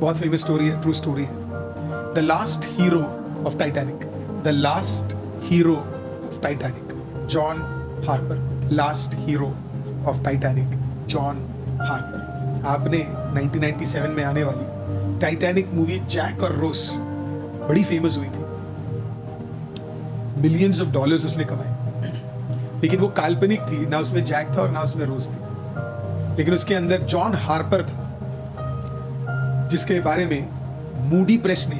बहुत famous story है, true story है। The last hero of Titanic, the last hero of Titanic, John Harper. Last hero of Titanic, John Harper. आपने 1997 में आने वाली Titanic movie Jack और रोज बड़ी फेमस हुई थी, मिलियंस ऑफ डॉलर्स उसने कमाए, लेकिन वो काल्पनिक थी, ना उसमें जैक था और ना उसमें रोज थी, लेकिन उसके अंदर जॉन हार्पर था, जिसके बारे में मूडी प्रेस ने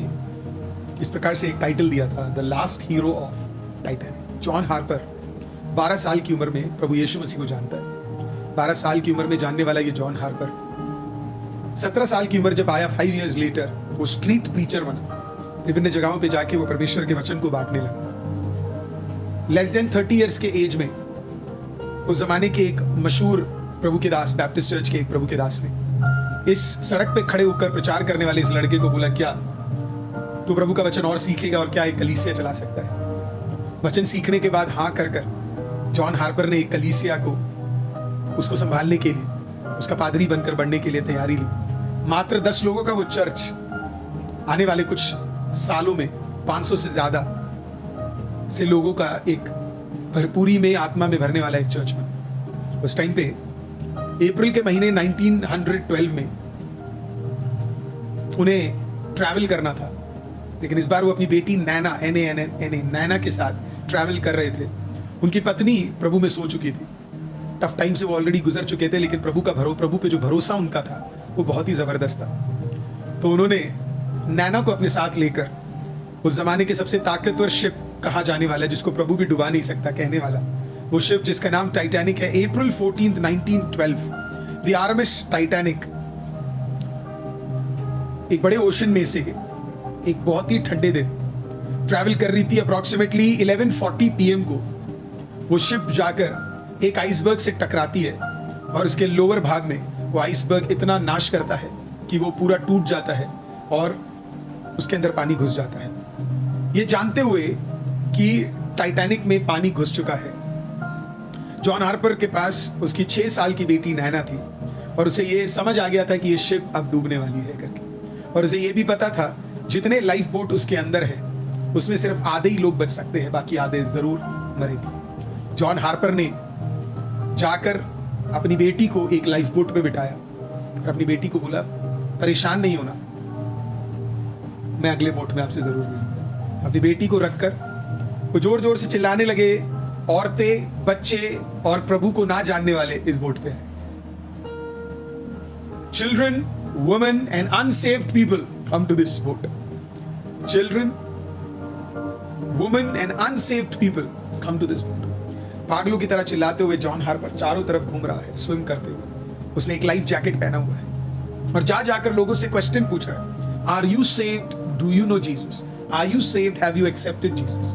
इस प्रकार से एक टाइटल दिया था, the last hero of Titanic. John Harper 12 साल की उम्र में प्रभु यीशु मसीह को जानता है। 12 साल की उम्र में जानने वाला ये जॉन हार्पर 17 साल की उम्र जब आया, 5 years लेटर वो स्ट्रीट प्रीचर बना। विभिन्न जगहों पे जाके वो परमेश्वर के वचन को बांटने लगा। लेस देन 30 years के एज में उस जमाने के एक मशहूर प्रभु के दास, बैप्टिस्ट चर्च के एक प्रभु के दास ने इस सड़क पे खड़े होकर प्रचार करने वाले इस लड़के को बोला, क्या तू प्रभु का वचन और सीखेगा और क्या एक कलीसिया चला सकता है? वचन सीखने के बाद हाँ कर जॉन हार्पर ने एक कलीसिया को उसको संभालने के लिए, उसका पादरी बनकर बढ़ने के लिए तैयारी ली। मात्र 10 लोगों का वो चर्च आने वाले कुछ सालों में 500 से ज्यादा से लोगों का एक भरपूरी में आत्मा में भरने वाला एक चर्च बना। उस टाइम पे अप्रैल के महीने 1912 में उन्हें ट्रैवल करना था, लेकिन इस बार वो अपनी बेटी नैना, नैना के साथ ट्रैवल कर रहे थे। उनकी पत्नी प्रभु में सो चुकी थी, टफ टाइम से वो ऑलरेडी गुजर चुके थे, लेकिन प्रभु पे जो भरोसा उनका था वो बहुत ही जबरदस्त था। तो उन्होंने नैना को अपने साथ लेकर उस जमाने के सबसे ताकतवर शिप कहा जाने वाला, जिसको प्रभु भी डुबा नहीं सकता कहने वाला, वो शिप जिसका नाम टाइटैनिक है, अप्रैल 14, 1912 द आरएमएस टाइटैनिक एक बड़े ओशन में से एक बहुत ही ठंडे दिन ट्रैवल कर रही थी। अप्रॉक्सीमेटली 11:40 PM को वो शिप जाकर एक आइसबर्ग से टकराती है और उसके लोअर भाग में वो आइसबर्ग इतना नाश करता है कि वो पूरा टूट जाता है और उसके अंदर पानी घुस जाता है। ये जानते हुए कि टाइटैनिक में पानी घुस चुका है, जॉन हार्पर के पास उसकी 6 साल की बेटी नैना थी और उसे ये समझ आ गया था कि ये शिप अब डूबने वाली है करके, और उसे ये भी पता था जितने लाइफ बोट उसके अंदर है उसमें सिर्फ आधे ही लोग बच सकते हैं, बाकी आधे जरूर मरेंगे। जॉन हार्पर ने जाकर अपनी बेटी को एक लाइफ बोट पे बिठाया और अपनी बेटी को बोला, परेशान नहीं होना, मैं अगले बोट में आपसे जरूर मिलूंगा। अपनी बेटी को रखकर वो जोर जोर से चिल्लाने लगे। औरतें, बच्चे और प्रभु को ना जानने वाले इस बोट पे आए। Children, women and unsaved people come to this boat. Children, women and unsaved people come to this boat. पागलों की तरह चिल्लाते हुए जॉन हार्पर चारों तरफ घूम रहा है, स्विम करते हुए। उसने एक लाइफ जैकेट पहना हुआ है और जा जाकर लोगों से क्वेश्चन पूछ रहा है, are you saved? Do you know Jesus? Are you saved? Have you accepted Jesus?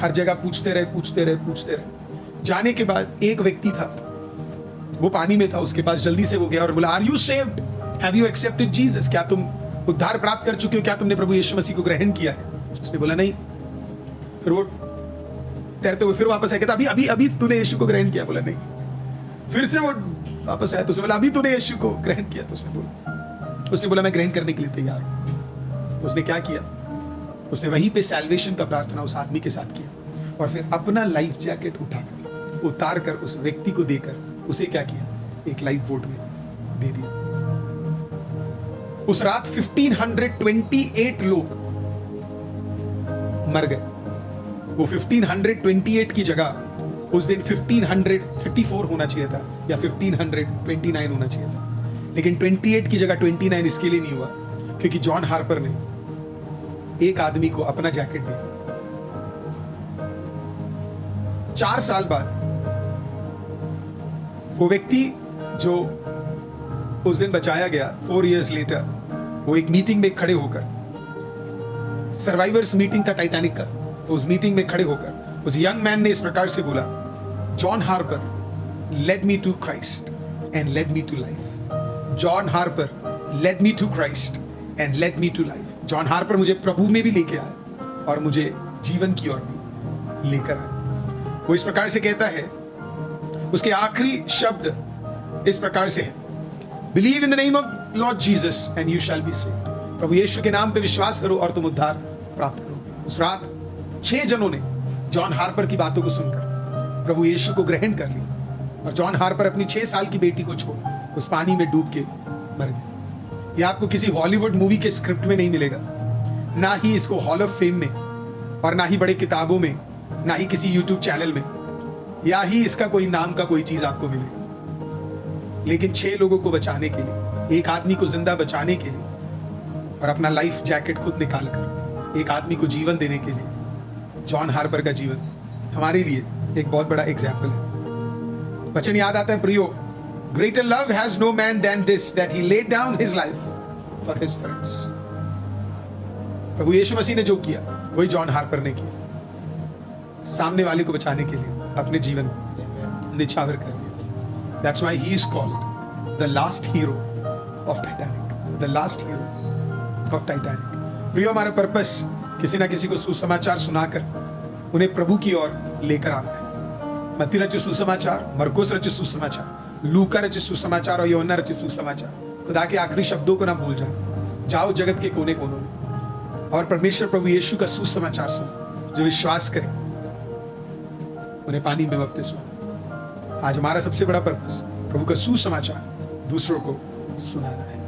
हर जगह पूछते रहे। जाने के बाद एक व्यक्ति था, वो पानी में था, उसके पास जल्दी से वो गया और बोला, are you saved? Have you accepted Jesus? क्या तुम उद्धार प्राप्त कर चुके हो? क्या तुमने प्रभु यीशु मसीह को ग्रहण किया है? उसने बोला नहीं। फिर वो तैरते हुए फिर वापस आया, कहता अभी तूने यीशु को ग्रहण किया? बोला नहीं। फिर से वो वापस आया तो उसने बोला, अभी तूने यीशु को ग्रहण किया? तो उसने बोला मैं ग्रहण करने के लिए तैयार हूं। तो उसने क्या किया? उसने वहीं पे सैल्वेशन का प्रार्थना उस आदमी के साथ किया और फिर अपना लाइफ जैकेट उतार कर उस व्यक्ति को देकर उसे क्या किया? एक लाइफ बोट में दे दिया। उस रात 1528 लोग मर गए। वो 1528 की जगह उस दिन 1534 होना चाहिए था या 1529 होना चाहिए था, लेकिन 28 की जगह 29 इसके लिए नहीं हुआ क्योंकि जॉन हार्पर ने एक आदमी को अपना जैकेट दे दिया। 4 साल बाद वो व्यक्ति जो उस दिन बचाया गया, 4 years लेटर, वो एक मीटिंग में खड़े होकर, सर्वाइवर्स मीटिंग था टाइटैनिक का, तो उस मीटिंग में खड़े होकर उस यंग मैन ने इस प्रकार से बोला, John Harper led me to Christ and led me to life. John Harper led me to Christ and led me to life. John Harper मुझे प्रभु में भी लेके आया और मुझे जीवन की ओर भी लेकर आया। वो इस प्रकार से कहता है, उसके आखिरी शब्द इस प्रकार से है, believe in the name of Lord Jesus and you shall be saved. प्रभु यीशु के नाम पे विश्वास करो और तुम उद्धार प्राप्त करोगे। उस रात 6 जनों ने जॉन हार्पर की बातों को सुनकर प्रभु यीशु को ग्रहण कर लिया और जॉन हार्पर अपनी 6 साल की बेटी को छोड़ उस पानी में डूब के मर गए। यह आपको किसी हॉलीवुड मूवी के स्क्रिप्ट में नहीं मिलेगा, ना ही इसको हॉल ऑफ फेम में, और ना ही बड़े किताबों में, ना ही किसी यूट्यूब चैनल में, या ही इसका कोई नाम का कोई चीज आपको मिलेगा। लेकिन 6 लोगों को बचाने के लिए, एक आदमी को जिंदा बचाने के लिए और अपना लाइफ जैकेट खुद निकालकर एक आदमी को जीवन देने के लिए जॉन हार्पर का जीवन हमारे लिए एक बहुत बड़ा एग्जाम्पल है। वचन याद आता है प्रियो, greater love has no man than this that he laid down his life for his friends. प्रभु यीशु मसीह ने जो किया वही जॉन हार्पर ने किया, सामने वाले को बचाने के लिए अपने जीवन को निछावर कर दिया। That's why he is called the last hero of Titanic, the last hero of Titanic. प्रियो, हमारा पर्पस किसी ना किसी को सुसमाचार सुनाकर उन्हें प्रभु की ओर लेकर आना है। मत्ती रचे सुसमाचार, मरकुस रचे सुसमाचार, लूका रचे सुसमाचार और यूहन्ना रचे सुसमाचार। खुदा के आखिरी शब्दों को ना भूल जाना। जाओ जगत के कोने कोनों में और परमेश्वर प्रभु यीशु का सुसमाचार सुनो। जो विश्वास करे उन्हें पानी में बपतिस्मा। आज हमारा सबसे बड़ा पर्पस प्रभु का सुसमाचार दूसरों को सुनाना है।